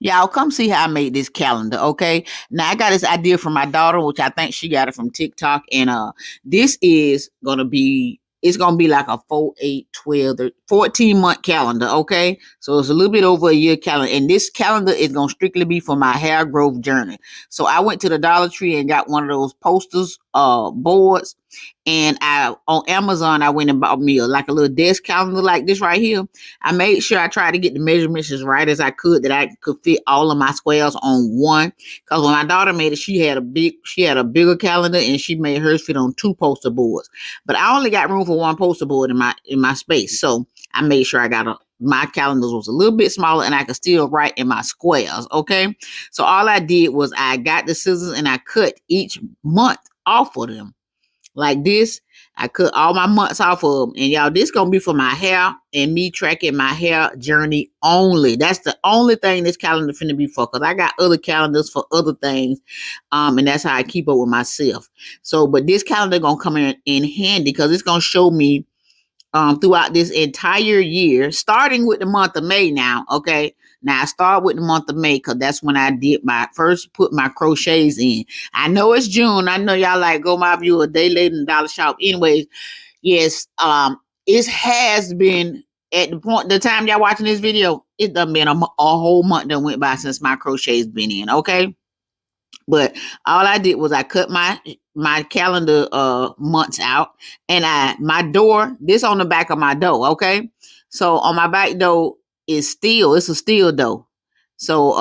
Y'all come see how I made this calendar, okay? Now I got this idea from my daughter, which I think she got it from TikTok, and this is gonna be it's gonna be like a 4, 8, 12, 14-month calendar, okay? So it's a little bit over a year calendar, and this calendar is gonna strictly be for my hair growth journey. So I went to the Dollar Tree and got one of those posters, boards, and I on Amazon I went and bought me like a little desk calendar like this right here. I made sure I tried to get the measurements as right as I could, that I could fit all of my squares on one. Because when my daughter made it, she had a bigger calendar and she made hers fit on two poster boards. But I only got room for one poster board in my space, so I made sure I got my calendars was a little bit smaller and I could still write in my squares. Okay, so all I did was I got the scissors and I cut each month off of them like this. I cut all my months off of them. And y'all, this gonna be for my hair and me tracking my hair journey only. That's the only thing this calendar finna be for. Cause I got other calendars for other things. And that's how I keep up with myself. So, but this calendar gonna come in handy because it's gonna show me throughout this entire year, starting with the month of May now. Okay. Now I start with the month of May because that's when I did my first put my crochets in. I know it's June. I know y'all like go my view a day later in the dollar shop. Anyways, yes, it has been at the time y'all watching this video, it done been a whole month that went by since my crochet's been in. Okay. But all I did was I cut my calendar months out, and my door, this on the back of my door, okay? So on my back door is steel, it's a steel door. So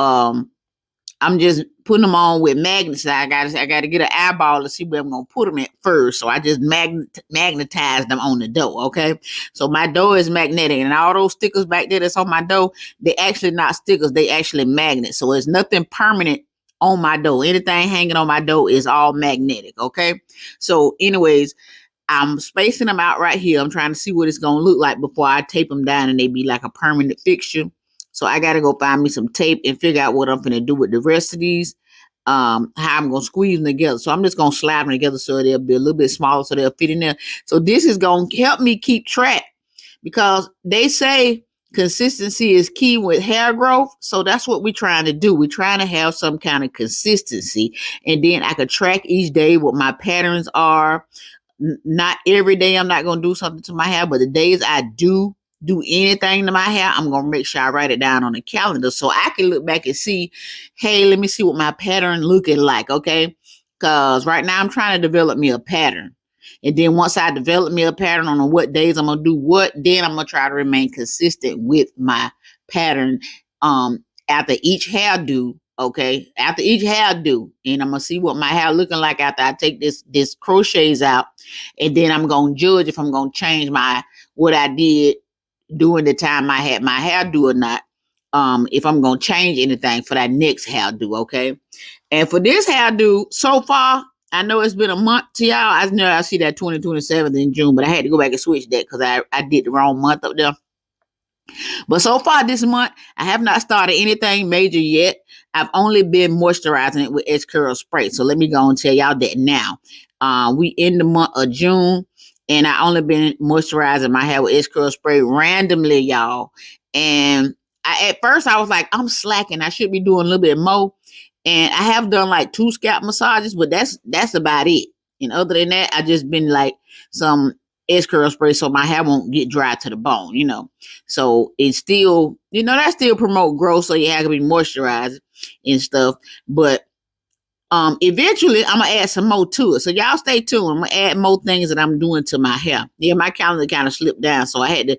I'm just putting them on with magnets. I gotta get an eyeball to see where I'm gonna put them at first. So I just magnetize them on the door, okay? So my door is magnetic, and all those stickers back there that's on my door, they actually not stickers, they actually magnets. So it's nothing permanent on my door. Anything hanging on my door is all magnetic, okay? So anyways, I'm spacing them out right here. I'm trying to see what it's going to look like before I tape them down and they be like a permanent fixture. So I got to go find me some tape and figure out what I'm going to do with the rest of these, how I'm going to squeeze them together. So I'm just going to slide them together so they'll be a little bit smaller so they'll fit in there. So this is going to help me keep track because they say consistency is key with hair growth. So that's what we're trying to do. We're trying to have some kind of consistency. And then I could track each day what my patterns are. Not every day I'm not going to do something to my hair, but the days I do anything to my hair, I'm going to make sure I write it down on the calendar so I can look back and see, hey, let me see what my pattern looking like, okay? Because right now I'm trying to develop me a pattern. And then once I develop me a pattern on what days I'm going to do what, then I'm going to try to remain consistent with my pattern after each hairdo. Okay, after each hairdo, and I'm gonna see what my hair looking like after I take this crochets out, and then I'm gonna judge if I'm gonna change what I did during the time I had my hairdo or not. If I'm gonna change anything for that next hairdo, okay. And for this hairdo, so far, I know it's been a month to y'all. I know I see that 2027 in June, but I had to go back and switch that because I did the wrong month up there. But so far this month, I have not started anything major yet. I've only been moisturizing it with S Curl Spray. So let me go and tell y'all that now. We in the month of June, and I only been moisturizing my hair with S Curl Spray randomly, y'all. And at first I was like, I'm slacking. I should be doing a little bit more. And I have done like 2 scalp massages, but that's about it. And other than that, I just been like some S Curl Spray so my hair won't get dry to the bone, you know. So it's still, that still promote growth so your hair can be moisturized and stuff. But eventually I'm gonna add some more to it. So y'all stay tuned. I'm gonna add more things that I'm doing to my hair. Yeah, my calendar kind of slipped down, so I had to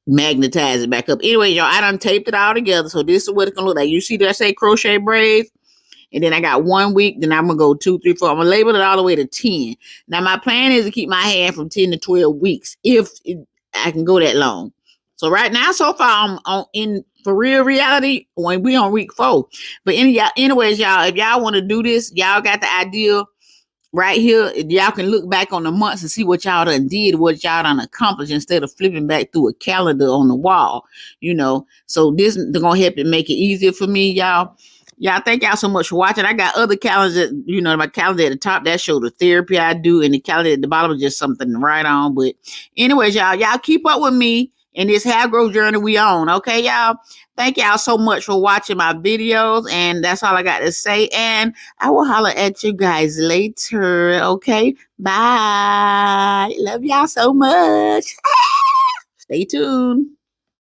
magnetize it back up. Anyway, y'all, I done taped it all together. So this is what it's gonna look like. You see that I say crochet braids? And then I got 1 week, then I'm going to go 2, 3, 4. I'm going to label it all the way to 10. Now, my plan is to keep my hair from 10 to 12 weeks if I can go that long. So right now, so far, I'm in for real reality when we on week 4. But anyways, y'all, if y'all want to do this, y'all got the idea right here. Y'all can look back on the months and see what y'all done did, what y'all done accomplished instead of flipping back through a calendar on the wall, So this is going to help it make it easier for me, y'all. Y'all, thank y'all so much for watching. I got other calendars, my calendar at the top, that show the therapy I do, and the calendar at the bottom is just something to write on. But anyways, y'all keep up with me. in this hair growth journey we on. Okay, y'all. Thank y'all so much for watching my videos. And that's all I got to say. And I will holler at you guys later. Okay. Bye. Love y'all so much. Stay tuned.